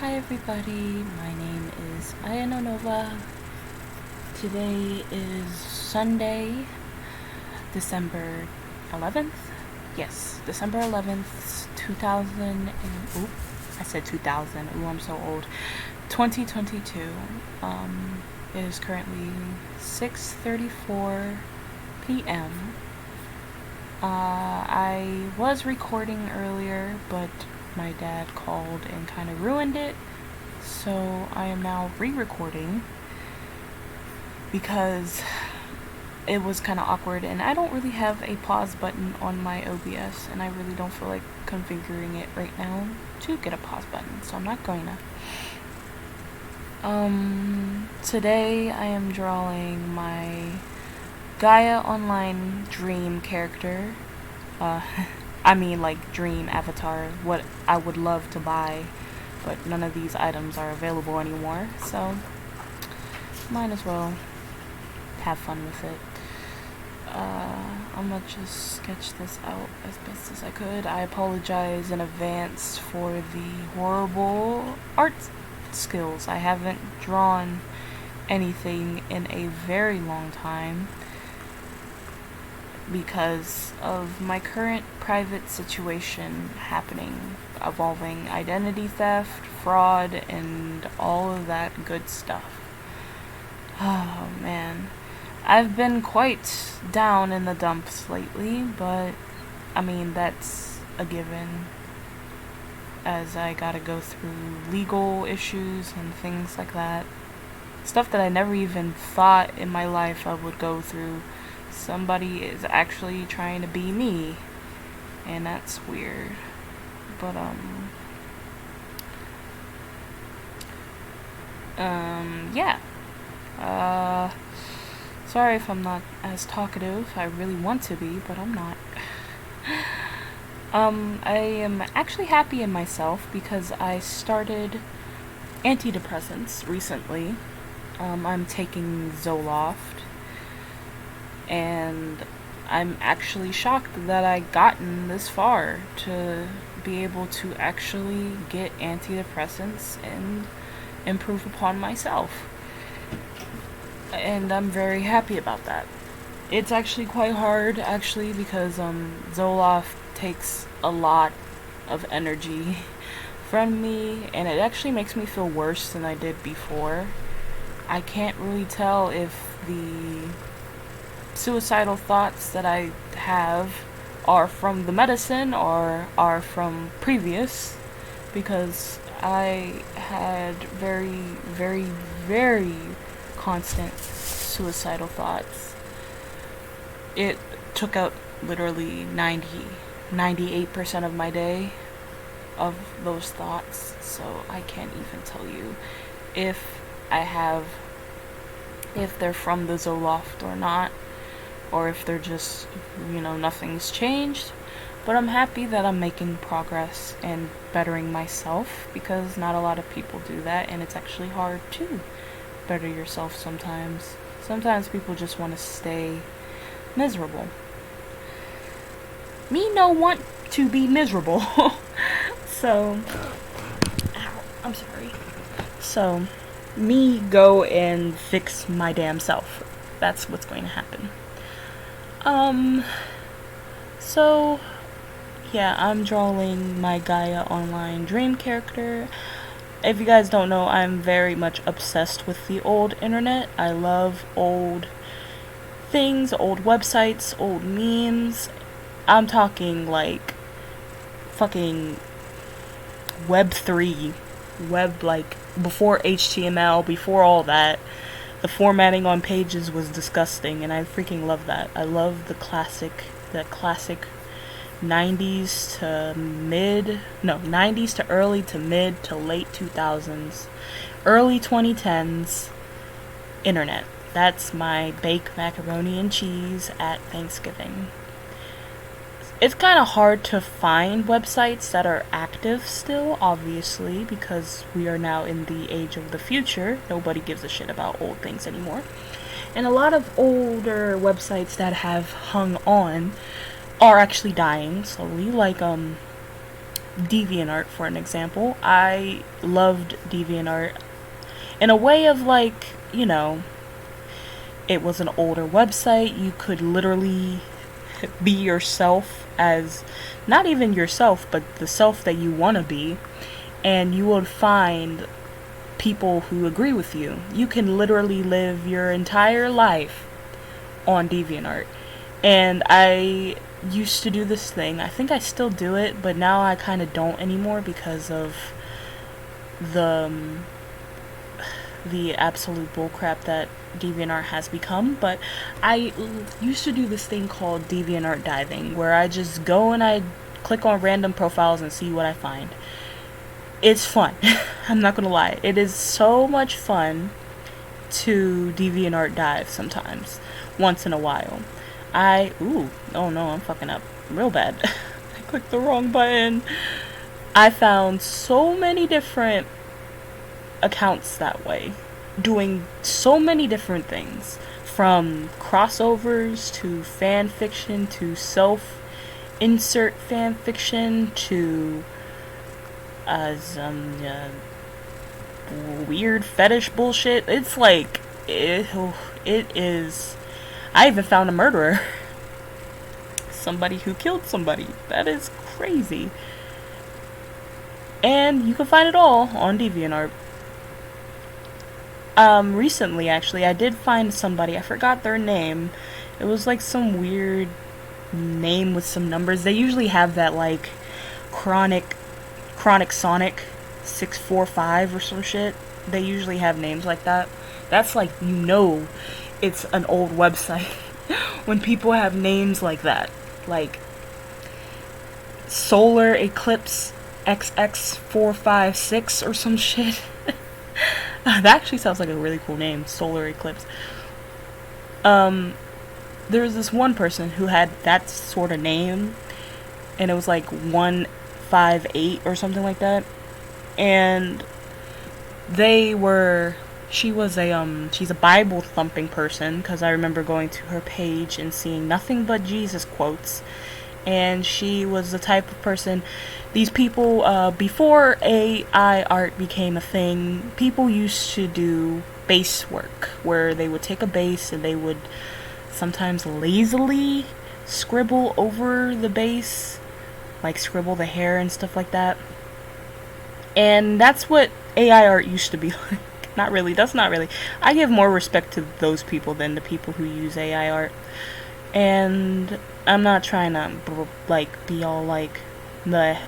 Hi everybody, my name is iNDiGOLog. Today is Sunday, December 11th? Yes, December 11th, 2000 and, I said 2000, I'm so old. 2022. It is currently 6:34 p.m. I was recording earlier, but my dad called and kind of ruined it, so I am now re-recording because it was kind of awkward, and I don't really have a pause button on my OBS, and I really don't feel like configuring it right now to get a pause button, so I'm not going to. Today I am drawing my Gaia Online dream character. I mean, like, dream avatar, what I would love to buy, but none of these items are available anymore, so might as well have fun with it. I'm gonna just sketch this out as best as I could. I apologize in advance for the horrible art skills. I haven't drawn anything in a very long time because of my current private situation happening, involving identity theft, fraud, and all of that good stuff. Oh man, I've been quite down in the dumps lately, but I mean, that's a given, as I gotta go through legal issues and things like that. Stuff that I never even thought in my life I would go through. Somebody is actually trying to be me, and that's weird. But yeah. Sorry if I'm not as talkative. I really want to be, but I'm not. I am actually happy in myself because I started antidepressants recently. I'm taking Zoloft, and I'm actually shocked that I gotten this far to be able to actually get antidepressants and improve upon myself. And I'm very happy about that. It's actually quite hard, actually, because Zoloft takes a lot of energy from me, and it actually makes me feel worse than I did before. I can't really tell if the suicidal thoughts that I have are from the medicine or are from previous, because I had very, very, very constant suicidal thoughts. It took up literally 98% of my day of those thoughts, so I can't even tell you if they're from the Zoloft or not, or if they're just, nothing's changed. But I'm happy that I'm making progress and bettering myself, because not a lot of people do that, and it's actually hard to better yourself sometimes. Sometimes people just want to stay miserable. Me no want to be miserable. So, I'm sorry. So, me go and fix my damn self. That's what's going to happen. So, yeah, I'm drawing my Gaia Online dream character. If you guys don't know, I'm very much obsessed with the old internet. I love old things, old websites, old memes. I'm talking like fucking Web3, like before HTML, before all that. The formatting on pages was disgusting, and I freaking love that. I love the classic 90s to early to mid to late 2000s, early 2010s internet. That's my bake macaroni and cheese at Thanksgiving. It's kind of hard to find websites that are active still, obviously, because we are now in the age of the future. Nobody gives a shit about old things anymore. And a lot of older websites that have hung on are actually dying slowly, like DeviantArt, for an example. I loved DeviantArt in a way of like, you know, it was an older website. You could literally be yourself as not even yourself, but the self that you want to be, and you will find people who agree with you. You can literally live your entire life on DeviantArt. And I used to do this thing. I think I still do it, but now I kind of don't anymore because of the the absolute bullcrap that DeviantArt has become. But I used to do this thing called DeviantArt diving, where I just go and I click on random profiles and see what I find. It's fun. I'm not gonna lie. It is so much fun to DeviantArt dive sometimes, once in a while. Oh no, I'm fucking up real bad. I clicked the wrong button. I found so many different accounts that way, doing so many different things, from crossovers to fan fiction to self-insert fan fiction to some weird fetish bullshit. It's like it is. I even found a murderer. Somebody who killed somebody. That is crazy. And you can find it all on DeviantArt. Recently, actually, I did find somebody. I forgot their name. It was like some weird name with some numbers. They usually have that like chronic Sonic 645 or some shit. They usually have names like that. That's like, you know, it's an old website when people have names like that, like Solar Eclipse XX456 or some shit. That actually sounds like a really cool name, Solar Eclipse. There was this one person who had that sort of name, and it was like 158 or something like that, and she's a Bible thumping person, because I remember going to her page and seeing nothing but Jesus quotes. And she was the type of person, these people, before AI art became a thing, people used to do base work, where they would take a base and they would sometimes lazily scribble over the base, like scribble the hair and stuff like that. And that's what AI art used to be like. Not really. That's not really. I give more respect to those people than the people who use AI art. And I'm not trying to be all like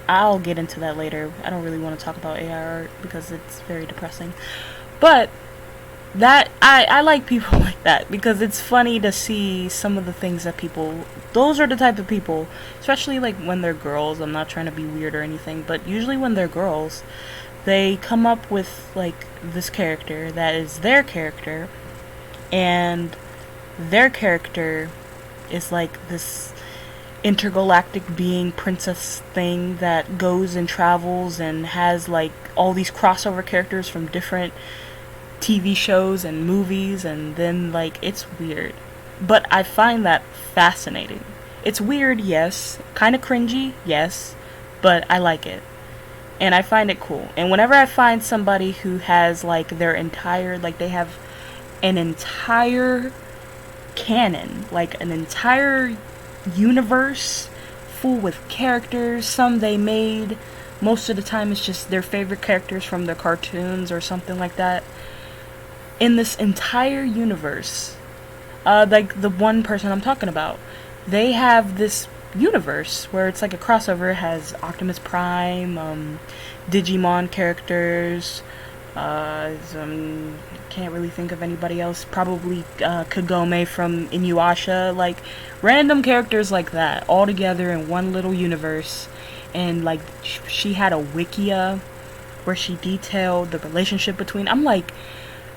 I'll get into that later. I don't really want to talk about AI art because it's very depressing. But that I like people like that, because it's funny to see some of the things that those are the type of people, especially like when they're girls. I'm not trying to be weird or anything, but usually when they're girls, they come up with like this character that is their character, and their character is like this intergalactic being princess thing that goes and travels and has like all these crossover characters from different TV shows and movies, and then like it's weird. But I find that fascinating. It's weird, yes, kind of cringy, yes, but I like it. And I find it cool. And whenever I find somebody who has like their entire, like they have an entire canon, like an entire universe full with characters, some they made, most of the time it's just their favorite characters from their cartoons or something like that, in this entire universe, like the one person I'm talking about, they have this universe where it's like a crossover. It has Optimus Prime, Digimon characters, can't really think of anybody else, probably Kagome from Inuyasha, like random characters like that, all together in one little universe. And like she had a wikia where she detailed the relationship between, I'm like,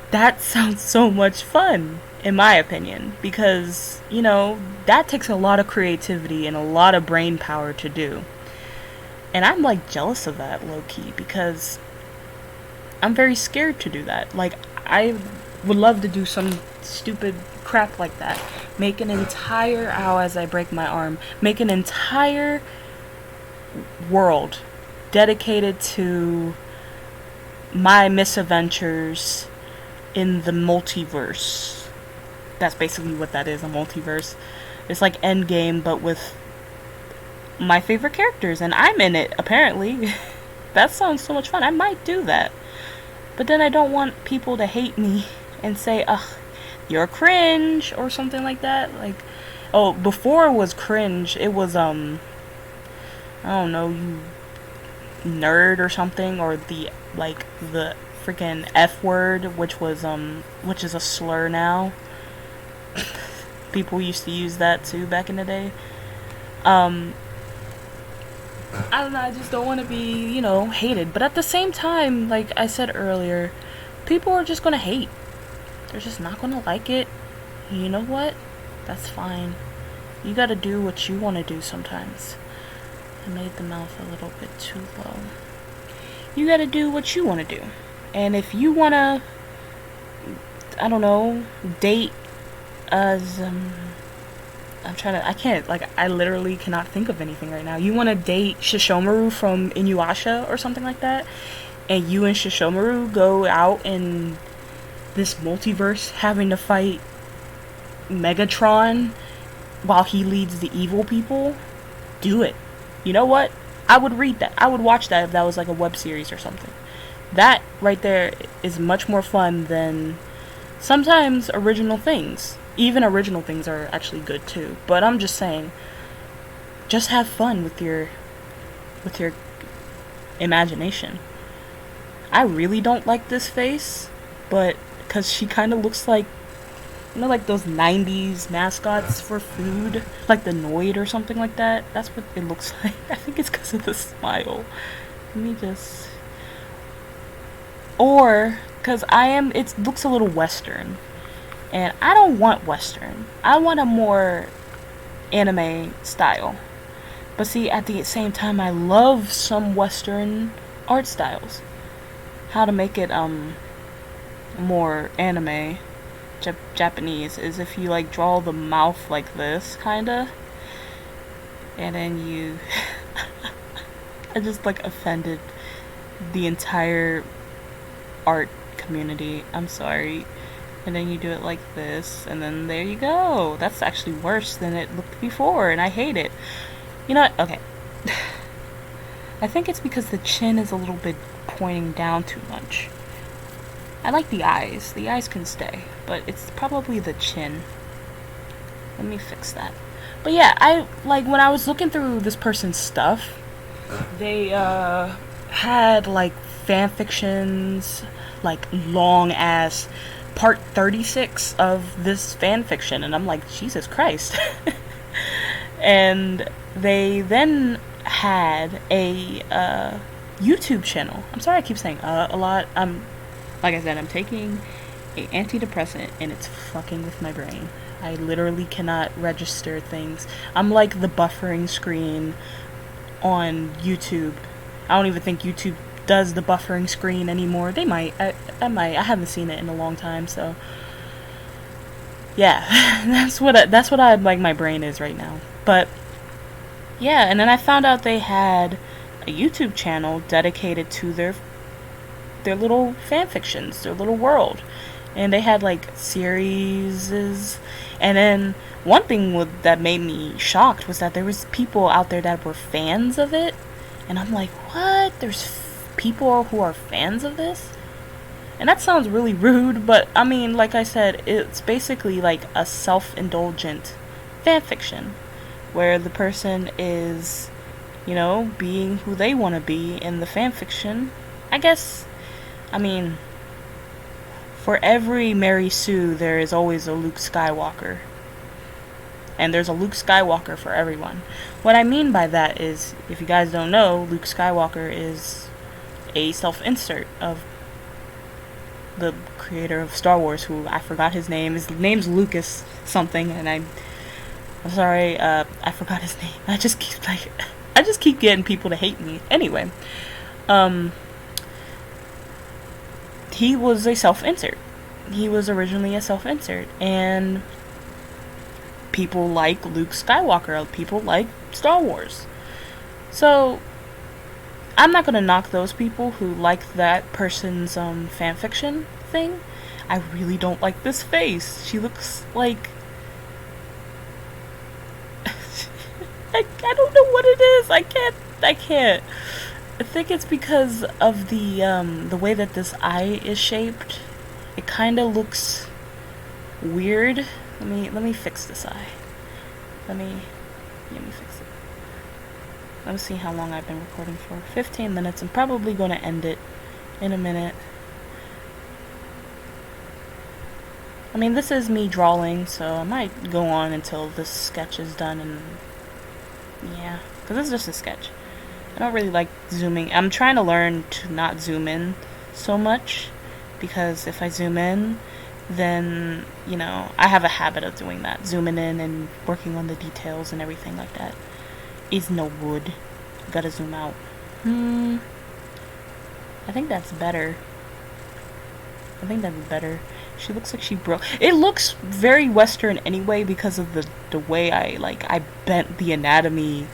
that sounds so much fun, in my opinion, because, you know, that takes a lot of creativity and a lot of brain power to do. And I'm like jealous of that, low-key, because I'm very scared to do that. Like, I would love to do some stupid crap like that. Make an entire, as I break my arm, make an entire world dedicated to my misadventures in the multiverse. That's basically what that is, a multiverse. It's like Endgame, but with my favorite characters, and I'm in it, apparently. That sounds so much fun. I might do that. But then I don't want people to hate me and say, ugh, you're cringe, or something like that. Like, oh, before it was cringe, it was, I don't know, you nerd or something, or the freaking F word, which is a slur now. People used to use that too back in the day. I don't know, I just don't want to be, hated. But at the same time, like I said earlier, people are just gonna hate. They're just not gonna like it. You know what? That's fine. You gotta do what you want to do sometimes. I made the mouth a little bit too low. You gotta do what you want to do. And if you wanna, I don't know, date as, I literally cannot think of anything right now. You want to date Shishomaru from Inuyasha or something like that, and you and Shishomaru go out in this multiverse having to fight Megatron while he leads the evil people, do it. You know what? I would read that. I would watch that if that was like a web series or something. That right there is much more fun than sometimes original things. Even original things are actually good too. But I'm just saying, just have fun with your imagination. I really don't like this face, but because she kind of looks like, like those 90s mascots for food, like the Noid or something like that. That's what it looks like. I think it's because of the smile. Let me just, or because it looks a little Western. And I don't want Western. I want a more anime style. But see, at the same time, I love some Western art styles. How to make it more anime, Japanese, is if you like draw the mouth like this, kinda. And then you... I just like offended the entire art community. I'm sorry. And then you do it like this, and then there you go. That's actually worse than it looked before, and I hate it. You know what? Okay. I think it's because the chin is a little bit pointing down too much. I like the eyes. The eyes can stay, but it's probably the chin. Let me fix that. But yeah, when I was looking through this person's stuff, they had like fan fictions, like long ass part 36 of this fan fiction, and I'm like, Jesus Christ. And they then had a YouTube channel. I'm sorry I keep saying a lot. Like I said, I'm taking a antidepressant and it's fucking with my brain. I literally cannot register things. I'm like the buffering screen on YouTube. I don't even think YouTube does the buffering screen anymore. They might. I might. I haven't seen it in a long time, so yeah. that's what I like my brain is right now. But yeah, and then I found out they had a YouTube channel dedicated to their little fan fictions, their little world. And they had like series, and then one thing that made me shocked was that there was people out there that were fans of it, and I'm like, what? There's people who are fans of this? And that sounds really rude, but I mean, like I said, it's basically like a self-indulgent fanfiction where the person is, being who they want to be in the fanfiction. I guess, I mean, for every Mary Sue, there is always a Luke Skywalker. And there's a Luke Skywalker for everyone. What I mean by that is, if you guys don't know, Luke Skywalker is a self-insert of the creator of Star Wars, who I forgot his name. His name's Lucas something, and I'm sorry, I forgot his name. I just keep getting people to hate me. Anyway, he was a self-insert. He was originally a self-insert, and people like Luke Skywalker. People like Star Wars. So I'm not gonna knock those people who like that person's fanfiction thing. I really don't like this face. She looks like I don't know what it is. I can't. I think it's because of the way that this eye is shaped. It kind of looks weird. Let me fix this eye. Let me fix it. Let me see how long I've been recording for. 15 minutes. I'm probably going to end it in a minute. I mean, this is me drawing, so I might go on until this sketch is done, and yeah, because it's just a sketch. I don't really like zooming. I'm trying to learn to not zoom in so much, because if I zoom in, then, you know, I have a habit of doing that. Zooming in and working on the details and everything like that is no good. You gotta zoom out. I think that's better. She looks like she broke. It looks very Western anyway because of the way I bent the anatomy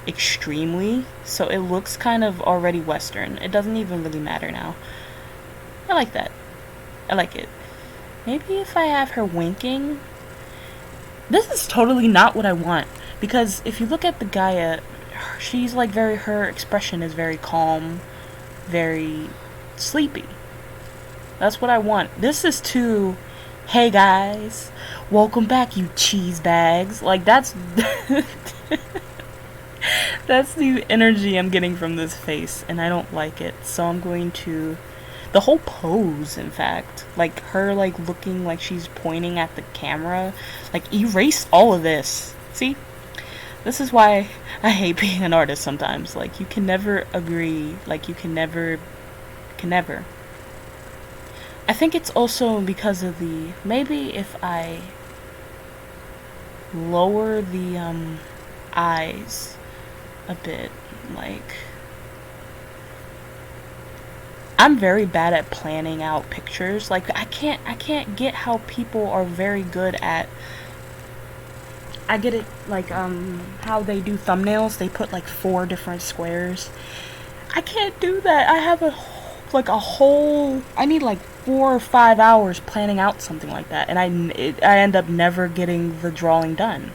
extremely. So it looks kind of already Western. It doesn't even really matter now. I like that. I like it. Maybe if I have her winking. This is totally not what I want. Because if you look at the Gaia, she's like her expression is very calm, very sleepy. That's what I want. This is too, hey guys, welcome back, you cheese bags. Like, that's that's the energy I'm getting from this face, and I don't like it. So I'm going to, the whole pose, in fact, like her like looking like she's pointing at the camera, like erase all of this. See? This is why I hate being an artist sometimes. Like, you can never agree. Like, you can never. I think it's also because of maybe if I lower the eyes a bit, like, I'm very bad at planning out pictures. Like, I can't get how people are very good at, I get it, like, how they do thumbnails. They put like 4 different squares. I can't do that. I have a whole, I need like 4 or 5 hours planning out something like that, and I end up never getting the drawing done,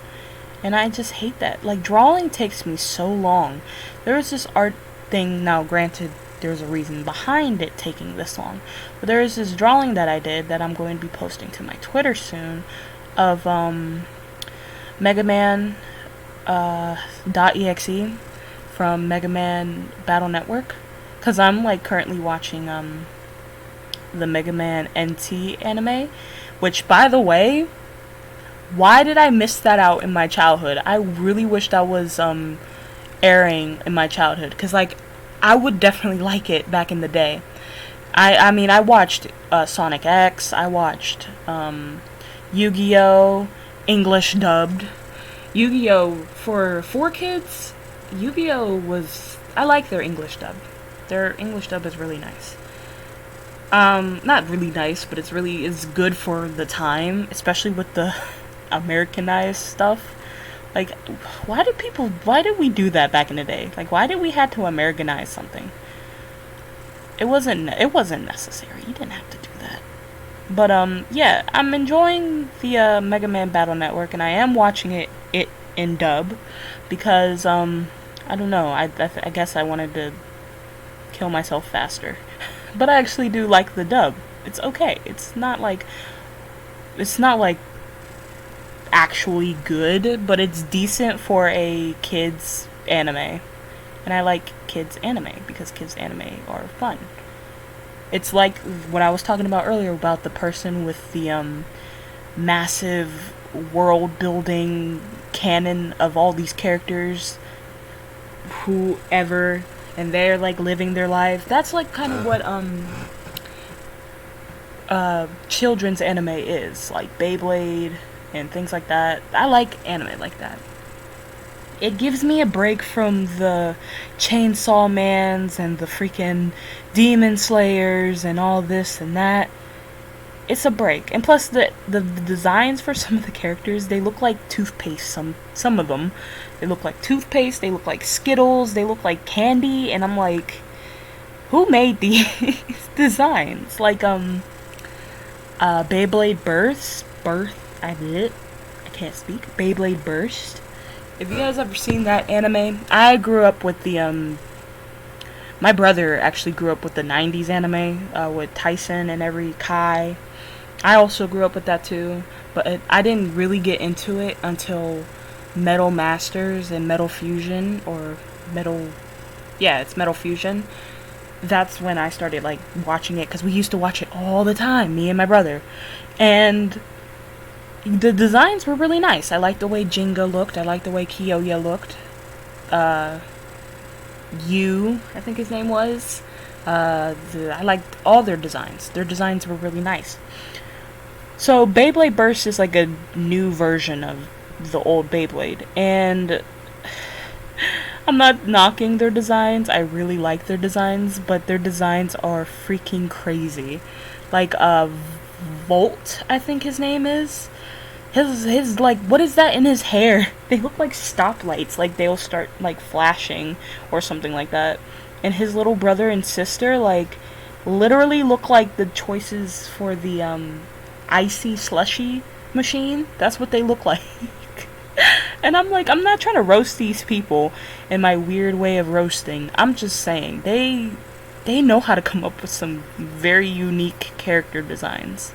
and I just hate that. Like, drawing takes me so long. There was this art thing, now granted there's a reason behind it taking this long, but there is this drawing that I did that I'm going to be posting to my Twitter soon of Mega Man .exe from Mega Man Battle Network, because I'm like currently watching the Mega Man NT anime, which, by the way, why did I miss that out in my childhood? I really wish that was airing in my childhood, because like I would definitely like it back in the day. I mean, I watched Sonic X, I watched Yu-Gi-Oh! English dubbed. Yu-Gi-Oh! For kids, Yu-Gi-Oh! I like their English dub. Their English dub is really nice. Not really nice, but it's good for the time, especially with the Americanized stuff. Like, why did we do that back in the day? Like, why did we have to Americanize something? It wasn't necessary. You didn't have to do that. But, yeah, I'm enjoying the, Mega Man Battle Network, and I am watching it in dub, because, I don't know, I guess I wanted to kill myself faster. But I actually do like the dub. It's okay. It's not like actually good, but it's decent for a kids anime. And I like kids anime because kids anime are fun. It's like what I was talking about earlier about the person with the massive world building canon of all these characters, whoever, and they're like living their life. That's like kind of what children's anime is, like Beyblade and things like that. I like anime like that. It gives me a break from the Chainsaw Mans and the freaking Demon Slayers and all this and that. it's a break. And plus the designs for some of the characters, they look like toothpaste. Some of them, they look like toothpaste. They look like Skittles. They look like candy. And I'm like, who made these designs? Like Beyblade I can't speak. Beyblade Burst. If you guys ever seen that anime, I grew up with the my brother actually grew up with the 90s anime, with Tyson and every Kai. I also grew up with that too, but I didn't really get into it until Metal Masters and Metal Fusion, or Metal, yeah, it's Metal Fusion. That's when I started like watching it, because we used to watch it all the time, me and my brother. And the designs were really nice. I liked the way Jinga looked. I liked the way Kiyoya looked. I think his name was. I liked all their designs. Their designs were really nice. So Beyblade Burst is like a new version of the old Beyblade, and I'm not knocking their designs. I really like their designs, but their designs are freaking crazy. Like Volt, I think his name is. His like, what is that in his hair? They look like stoplights, like they'll start like flashing or something like that. And his little brother and sister like literally look like the choices for the icy slushy machine. That's what they look like. And I'm like, I'm not trying to roast these people in my weird way of roasting. I'm just saying they know how to come up with some very unique character designs.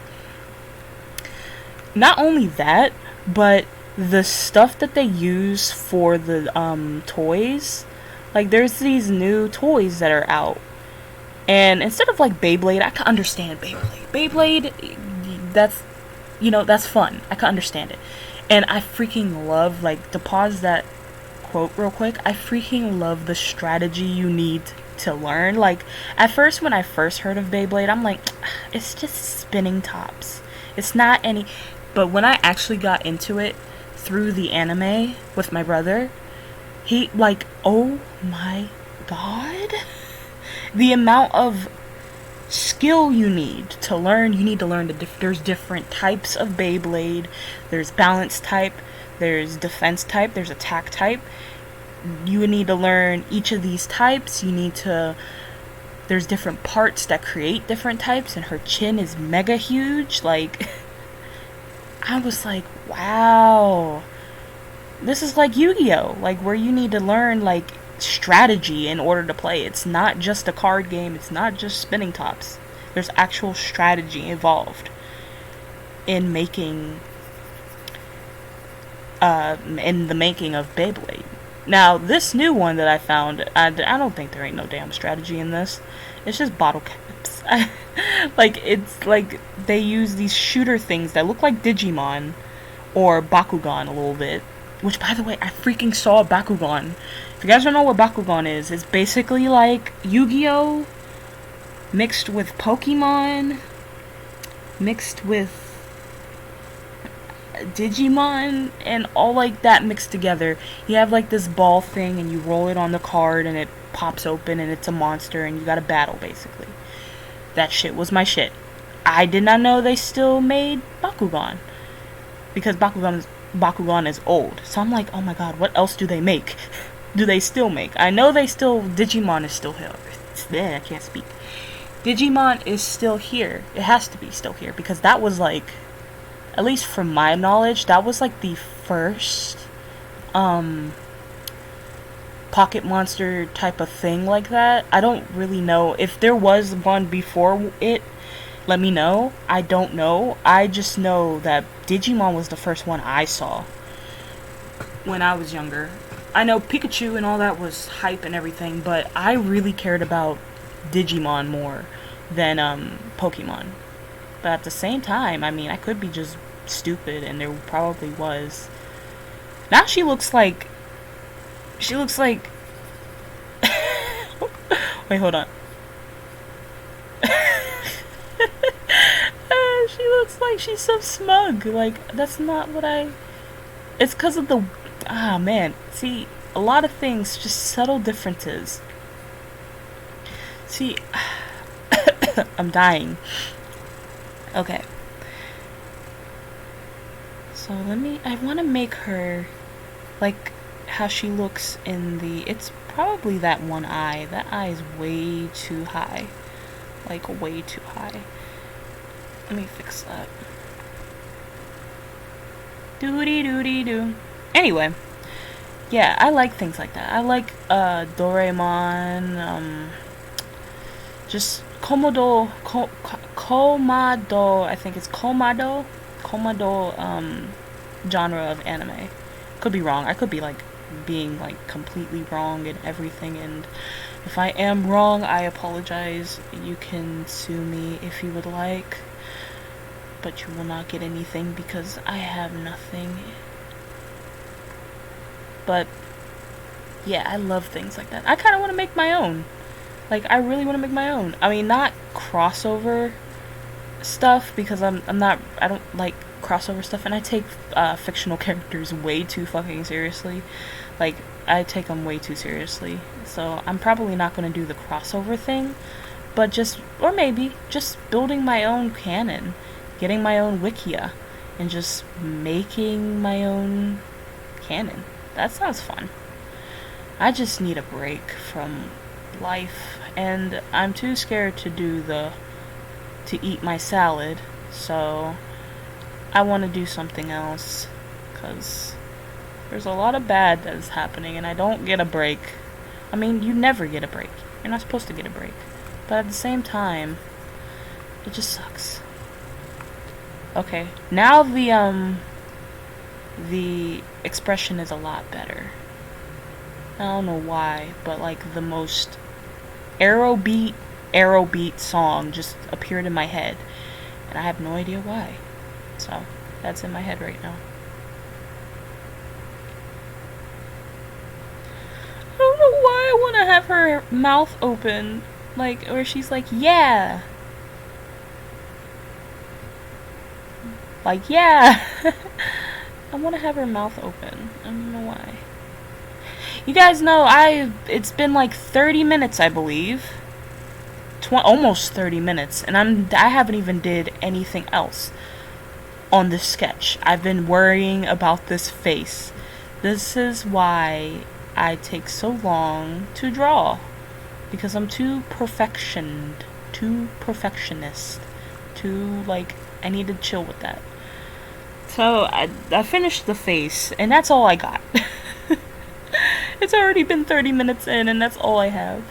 Not only that, but the stuff that they use for the toys, like there's these new toys that are out, and instead of like Beyblade, I can understand Beyblade, that's fun. I can understand it, and I freaking love, like, to pause that quote real quick, I freaking love the strategy you need to learn. Like, at first, when I first heard of Beyblade, I'm like, it's just spinning tops. It's not any. But when I actually got into it through the anime with my brother, he, like, oh my god. The amount of skill you need to learn. You need to learn there's different types of Beyblade. There's balance type, there's defense type, there's attack type. You would need to learn each of these types. There's different parts that create different types, and her chin is mega huge. Like, I was like, wow, this is like Yu-Gi-Oh! Like, where you need to learn, like, strategy in order to play. It's not just a card game. It's not just spinning tops. There's actual strategy involved in making, in the making of Beyblade. Now, this new one that I found, I don't think there ain't no damn strategy in this. It's just bottle caps. Like, it's like they use these shooter things that look like Digimon or Bakugan a little bit. Which, by the way, I freaking saw Bakugan. If you guys don't know what Bakugan is, it's basically like Yu-Gi-Oh! Mixed with Pokemon, mixed with Digimon, and all like that mixed together. You have like this ball thing, and you roll it on the card, and it pops open, and it's a monster, and you gotta battle, basically. That shit was my shit. I did not know they still made Bakugan, because Bakugan is old. So I'm like, oh my god, what else do they make? Do they still make? I know Digimon is still here. I can't speak. Digimon is still here. It has to be still here, because that was like, at least from my knowledge, that was like the first pocket monster type of thing like that. I don't really know if there was one before it. Let me know. I don't know. I just know that Digimon was the first one I saw when I was younger. I know Pikachu and all that was hype and everything, but I really cared about Digimon more than Pokemon. But at the same time, I mean, I could be just stupid, and there probably was. Now she looks like wait, hold on. She looks like she's so smug. Like, that's not what it's because of the, man. See, a lot of things, just subtle differences. See, I'm dying. Okay, So I want to make her like how she looks in it's probably that one eye. That eye is way too high. Like, way too high. Let me fix that. Doody. Anyway, yeah, I like things like that. I like Doraemon, just Komado, I think it's Komado, genre of anime. Could be wrong. I could be like being like completely wrong in everything, and if I am wrong, I apologize. You can sue me if you would like, but you will not get anything because I have nothing. But yeah, I love things like that. I kind of want to make my own. Like, I really want to make my own. I mean, not crossover stuff, because I don't like crossover stuff, and I take fictional characters way too fucking seriously. Like, I take them way too seriously. So I'm probably not going to do the crossover thing, but or maybe just building my own canon, getting my own wikia, and just making my own canon. That sounds fun. I just need a break from life, and I'm too scared to eat my salad, so I want to do something else, because there's a lot of bad that is happening, and I don't get a break. I mean, you never get a break. You're not supposed to get a break. But at the same time, it just sucks. Okay, now the expression is a lot better. I don't know why, but like the most Aerobeat song just appeared in my head, and I have no idea why. So that's in my head right now. I don't know why I want to have her mouth open, like, where she's like, yeah. Like, yeah. I want to have her mouth open. I don't know why. You guys know it's been like 30 minutes, I believe. Almost 30 minutes, and I haven't even did anything else on this sketch. I've been worrying about this face. This is why I take so long to draw, because I'm too perfectionist, like, I need to chill with that. So I finished the face, and that's all I got. It's already been 30 minutes in, and that's all I have.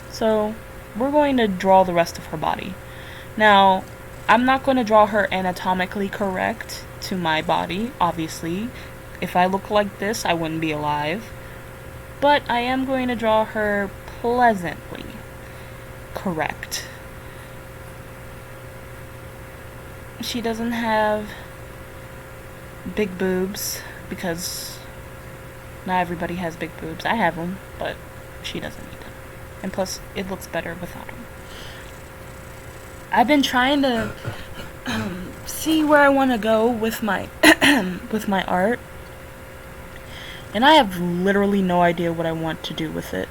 So we're going to draw the rest of her body. Now, I'm not going to draw her anatomically correct to my body, obviously. If I look like this, I wouldn't be alive. But I am going to draw her pleasantly correct. She doesn't have big boobs, because not everybody has big boobs. I have them, but she doesn't need them. And plus, it looks better without them. I've been trying to see where I want to go with my with my art, and I have literally no idea what I want to do with it.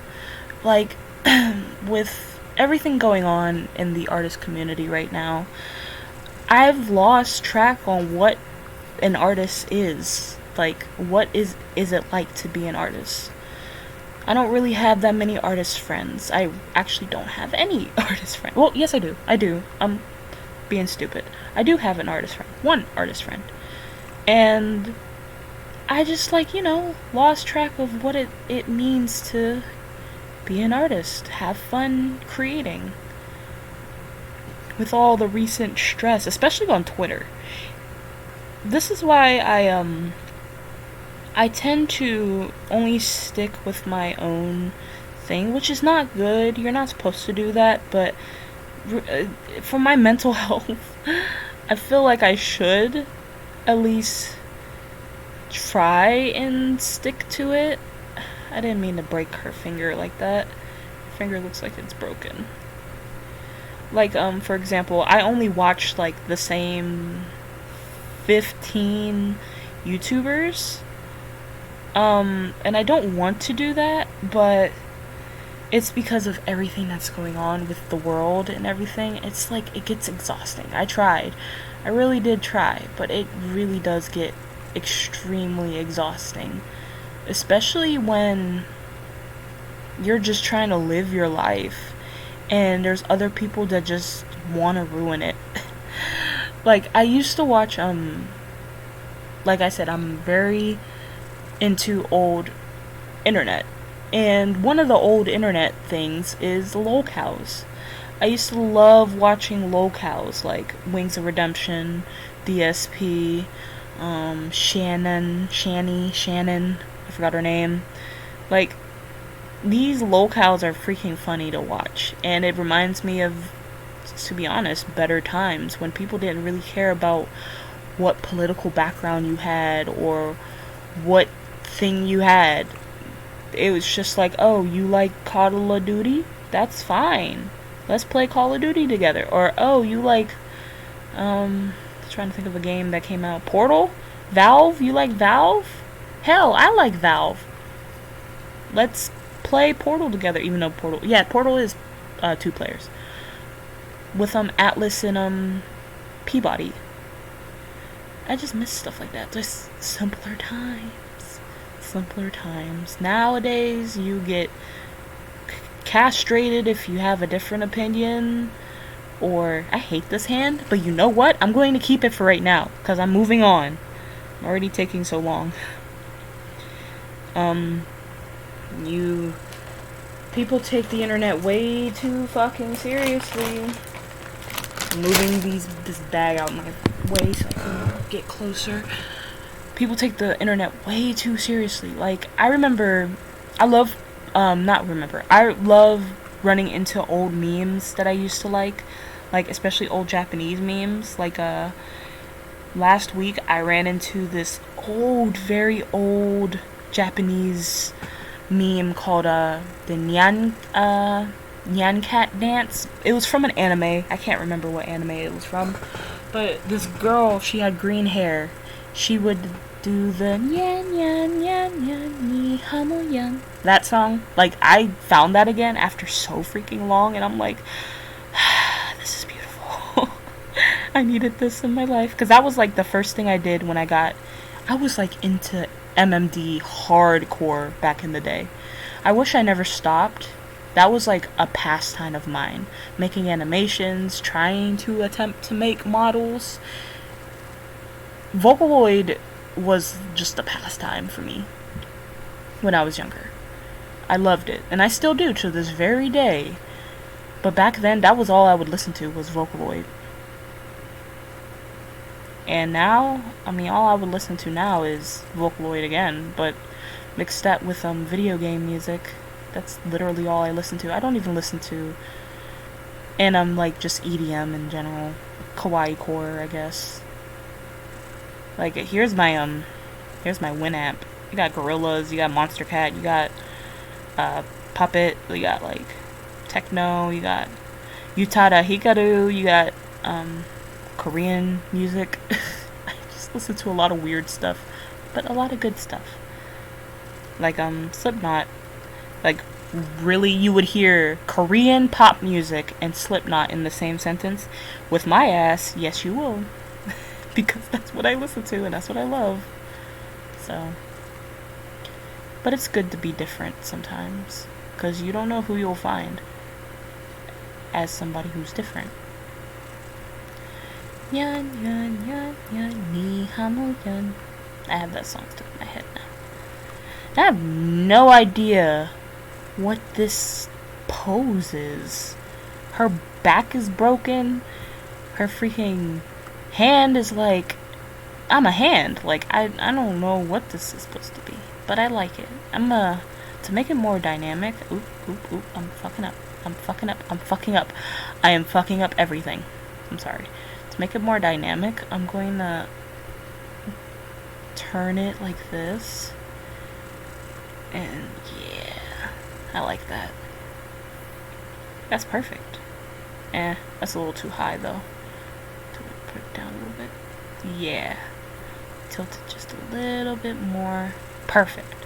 Like, with everything going on in the artist community right now, I've lost track on what an artist is. Like, what is it like to be an artist? I don't really have that many artist friends. I actually don't have any artist friends. Well, yes, I do. I'm being stupid. I do have an artist friend. One artist friend. And I just, like, lost track of what it means to be an artist. Have fun creating. With all the recent stress, especially on Twitter. This is why I tend to only stick with my own thing, which is not good. You're not supposed to do that, but for my mental health, I feel like I should at least try and stick to it. I didn't mean to break her finger like that. Her finger looks like it's broken. Like, for example, I only watch, like, the same 15 YouTubers. And I don't want to do that, but it's because of everything that's going on with the world and everything. It gets exhausting. I tried. I really did try, but it really does get extremely exhausting, especially when you're just trying to live your life and there's other people that just want to ruin it. Like, I used to watch, like I said, I'm very into old internet. And one of the old internet things is locals. I used to love watching locals, like Wings of Redemption, DSP, Shannon, I forgot her name. Like, these locales are freaking funny to watch, and it reminds me of, to be honest, better times when people didn't really care about what political background you had or what thing you had. It was just like, oh, you like Call of Duty? That's fine. Let's play Call of Duty together. Or, oh, you like, trying to think of a game that came out. Portal? Valve? You like Valve? Hell, I like Valve. Let's play Portal together, even though Portal is 2 players. With Atlas and Peabody. I just miss stuff like that. Just simpler times. Simpler times. Nowadays, you get castrated if you have a different opinion. Or, I hate this hand, but you know what? I'm going to keep it for right now, because I'm moving on. I'm already taking so long. People take the internet way too fucking seriously. I'm moving this bag out my way so I can get closer. People take the internet way too seriously. Like, I love running into old memes that I used to like especially old Japanese memes. Like, last week I ran into this very old Japanese meme called the Nyan Cat dance. It was from an anime. I can't remember what anime it was from. But this girl, she had green hair. She would do the Nyan Nyan Nyan Nyan Ni Hamo Yan. That song. Like, I found that again after so freaking long, and I'm like, this is beautiful. I needed this in my life. Because that was like the first thing I did when I was like into MMD hardcore back in the day. I wish I never stopped. That was like a pastime of mine. Making animations, trying to attempt to make models. Vocaloid was just a pastime for me when I was younger. I loved it, and I still do to this very day. But back then, that was all I would listen to was Vocaloid. And now, all I would listen to now is Vocaloid again, but mixed that with video game music. That's literally all I listen to. I don't even listen to, and like just EDM in general, kawaii core, I guess. Like, here's my Winamp. You got Gorillaz, you got Monster Cat, you got Puppet, you got like techno, you got Utada Hikaru, you got Korean music. I just listen to a lot of weird stuff, but a lot of good stuff. Like Slipknot. Like, really, you would hear Korean pop music and Slipknot in the same sentence? With my ass, yes you will. Because that's what I listen to and that's what I love. So, but it's good to be different sometimes, because you don't know who you'll find as somebody who's different. Yan yan yan yan ni hamo yan. I have that song stuck in my head now. I have no idea what this pose is. Her back is broken. Her freaking hand is like, I'm a hand. Like, I don't know what this is supposed to be, but I like it. To make it more dynamic. Oop, I'm fucking up. I am fucking up everything. I'm sorry. To make it more dynamic, I'm going to turn it like this. And yeah, I like that. That's perfect. That's a little too high though. Put it down a little bit. Yeah. Tilt it just a little bit more. Perfect.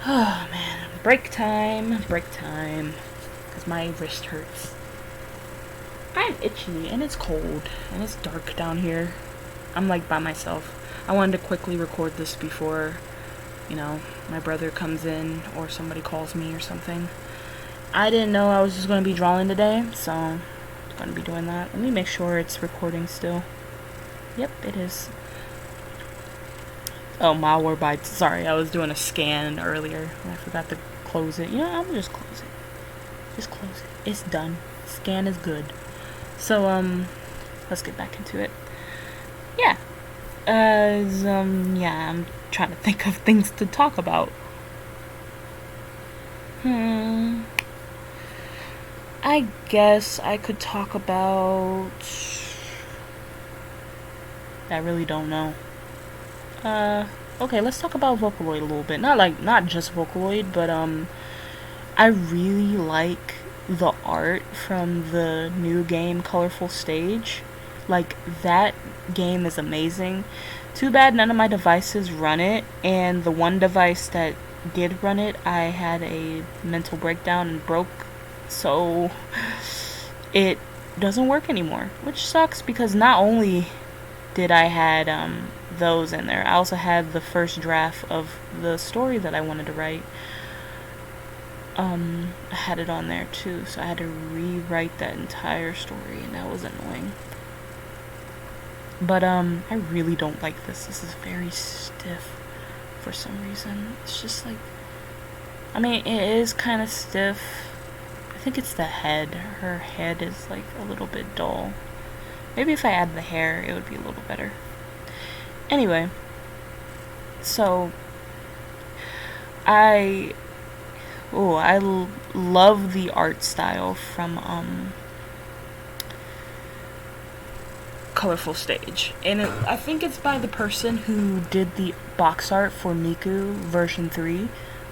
Oh man. Break time. Because my wrist hurts. I'm itchy and it's cold and it's dark down here. I'm like by myself. I wanted to quickly record this before, you know, my brother comes in or somebody calls me or something. I didn't know I was just going to be drawing today, so I'm going to be doing that. Let me make sure it's recording still. Yep, it is. Oh, Malwarebytes. Sorry, I was doing a scan earlier and I forgot to close it. You know, I'm gonna just close it. Just close it. It's done. Scan is good. So, let's get back into it. Yeah. Yeah, I'm trying to think of things to talk about. I guess I could talk about... I really don't know. Okay, let's talk about Vocaloid a little bit. Not just Vocaloid, but, I really like the art from the new game, Colorful Stage. Like, that game is amazing. Too bad none of my devices run it, and the one device that did run it, I had a mental breakdown and broke, so it doesn't work anymore, which sucks because not only did I had those in there, I also had the first draft of the story that I wanted to write. I had it on there too, so I had to rewrite that entire story, and that was annoying. But I really don't like this. This is very stiff for some reason. It's just like, I mean, it is kind of stiff. I think it's the head. Her head is like a little bit dull. Maybe if I add the hair, it would be a little better. Anyway, so I love the art style from Colorful Stage, and I think it's by the person who did the box art for Miku version 3.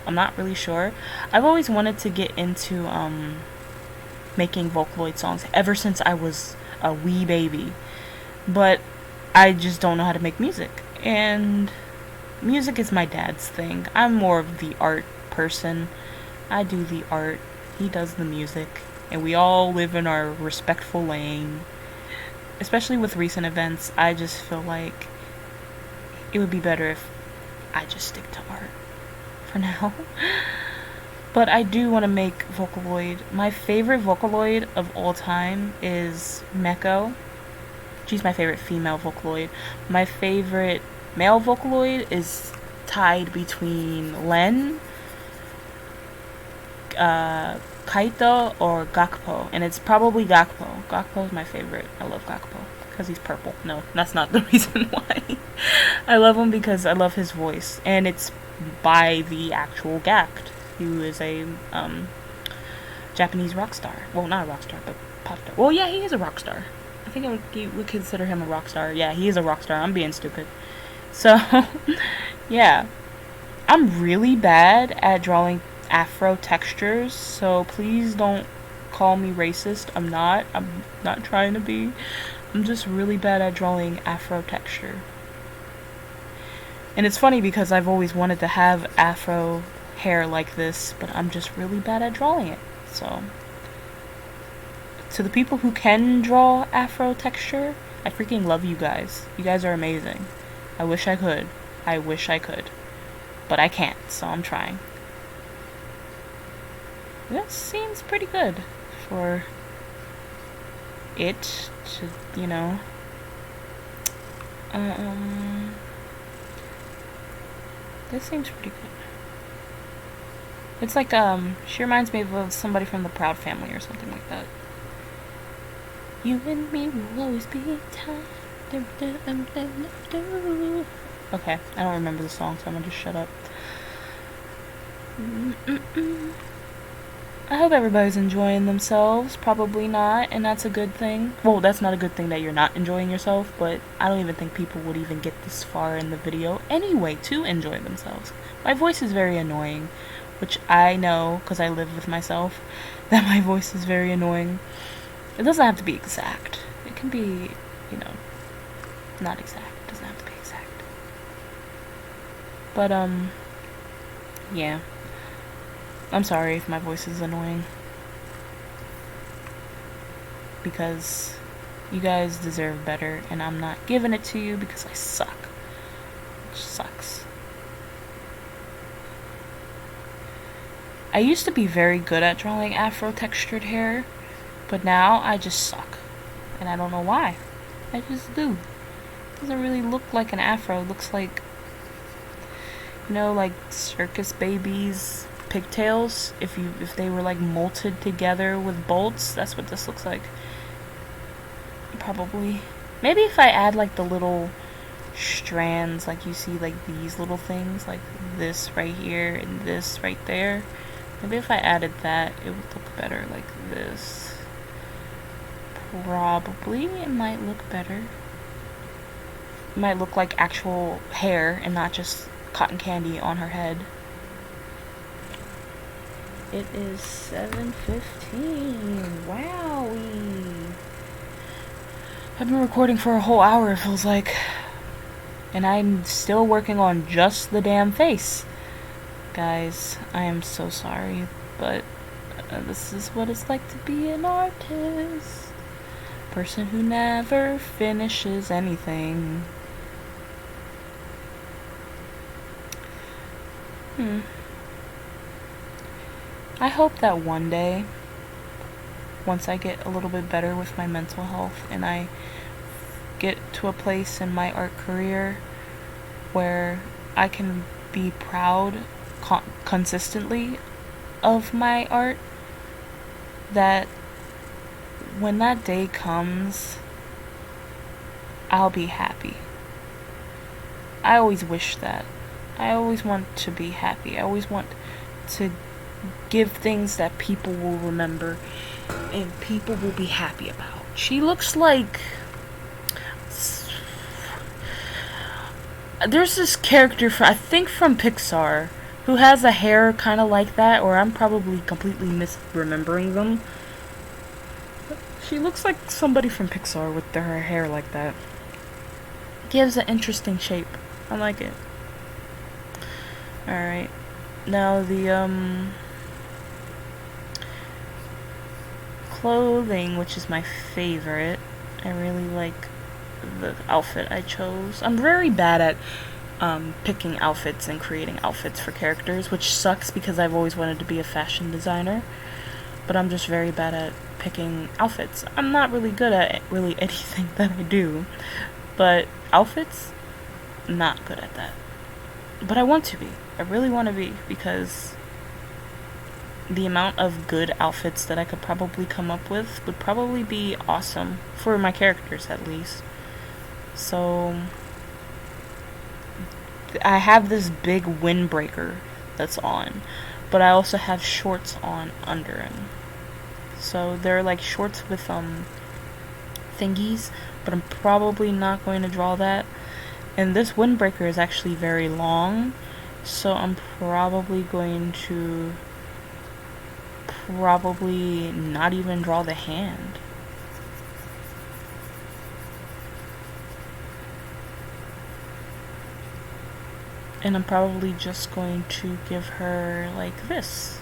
I'm not really sure. I've always wanted to get into making Vocaloid songs ever since I was a wee baby, but I just don't know how to make music, and music is my dad's thing. I'm more of the art person. I do the art, he does the music, and we all live in our respectful lane. Especially with recent events, I just feel like it would be better if I just stick to art for now. But I do want to make Vocaloid. My favorite Vocaloid of all time is Meko. She's my favorite female Vocaloid. My favorite male Vocaloid is tied between Len, Kaito, or Gakpo, and it's probably Gakpo. Gakpo is my favorite. I love Gakpo because he's purple. No, that's not the reason why. I love him because I love his voice, and it's by the actual Gakt, who is a Japanese rock star. Well, not a rock star, but pop star. Well, yeah, he is a rock star. I think I would consider him a rock star. Yeah, he is a rock star. I'm being stupid. So, yeah, I'm really bad at drawing afro textures, so please don't call me racist. I'm not trying to be. I'm just really bad at drawing afro texture. And it's funny because I've always wanted to have afro hair like this, but I'm just really bad at drawing it. So to the people who can draw afro texture, I freaking love you guys. You guys are amazing. I wish I could. But I can't, so I'm trying. That seems pretty good for it to, you know. This seems pretty good. It's like, she reminds me of somebody from the Proud Family or something like that. You and me will always be time. Okay, I don't remember the song, so I'm gonna just shut up. I hope everybody's enjoying themselves. Probably not, and that's a good thing. Well, that's not a good thing that you're not enjoying yourself, but I don't even think people would even get this far in the video anyway to enjoy themselves. My voice is very annoying, which I know because I live with myself, that my voice is very annoying. It doesn't have to be exact. It can be, you know, not exact. It doesn't have to be exact. But, yeah. I'm sorry if my voice is annoying. Because you guys deserve better, and I'm not giving it to you because I suck. which sucks. I used to be very good at drawing afro textured hair, but now I just suck. And I don't know why. I just do. It doesn't really look like an afro. It looks like, you know, like circus babies' pigtails. If they were like molted together with bolts, that's what this looks like. Probably. Maybe if I add like the little strands, like you see like these little things, like this right here and this right there. Maybe if I added that, it would look better like this. Probably it might look better. It might look like actual hair and not just cotton candy on her head. It is 7:15. Wowee. I've been recording for a whole hour, it feels like. And I'm still working on just the damn face. Guys, I am so sorry, but this is what it's like to be an artist. Person who never finishes anything. I hope that one day, once I get a little bit better with my mental health and I get to a place in my art career where I can be proud consistently of my art, that when that day comes, I'll be happy. I always wish that. I always want to be happy. I always want to give things that people will remember and people will be happy about. She looks like... There's this character, I think from Pixar, who has a hair kind of like that, or I'm probably completely misremembering them. She looks like somebody from Pixar with her hair like that. Gives an interesting shape. I like it. Alright. Now the clothing, which is my favorite. I really like the outfit I chose. I'm very bad at picking outfits and creating outfits for characters, which sucks because I've always wanted to be a fashion designer, but I'm just very bad at picking outfits. I'm not really good at really anything that I do, but outfits, not good at that. But I want to be. I really want to be, because the amount of good outfits that I could probably come up with would probably be awesome for my characters, at least. So I have this big windbreaker that's on, but I also have shorts on under them. So they're like shorts with thingies, but I'm probably not going to draw that. And this windbreaker is actually very long, so I'm probably going to not even draw the hand. And I'm probably just going to give her like this,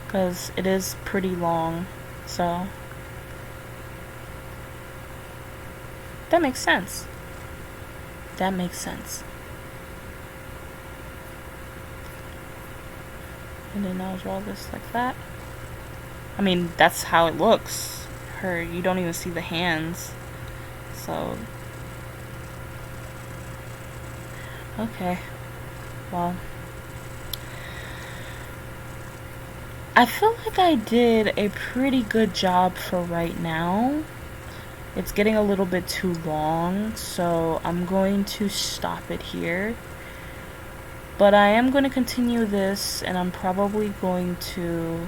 because it is pretty long, so that makes sense. That makes sense. And then I'll draw this like that. I mean, that's how it looks. You don't even see the hands. So, okay. Well, I feel like I did a pretty good job for right now. It's getting a little bit too long, so I'm going to stop it here. But I am going to continue this, and I'm probably going to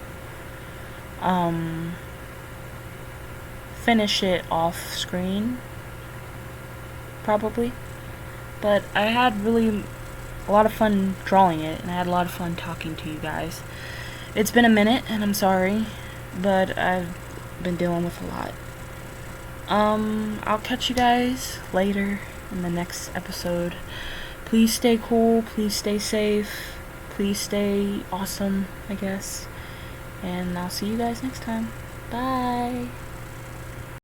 finish it off screen, probably. But I had really a lot of fun drawing it, and I had a lot of fun talking to you guys. It's been a minute, and I'm sorry, but I've been dealing with a lot. I'll catch you guys later in the next episode. Please stay cool, please stay safe, please stay awesome, I guess. And I'll see you guys next time. Bye!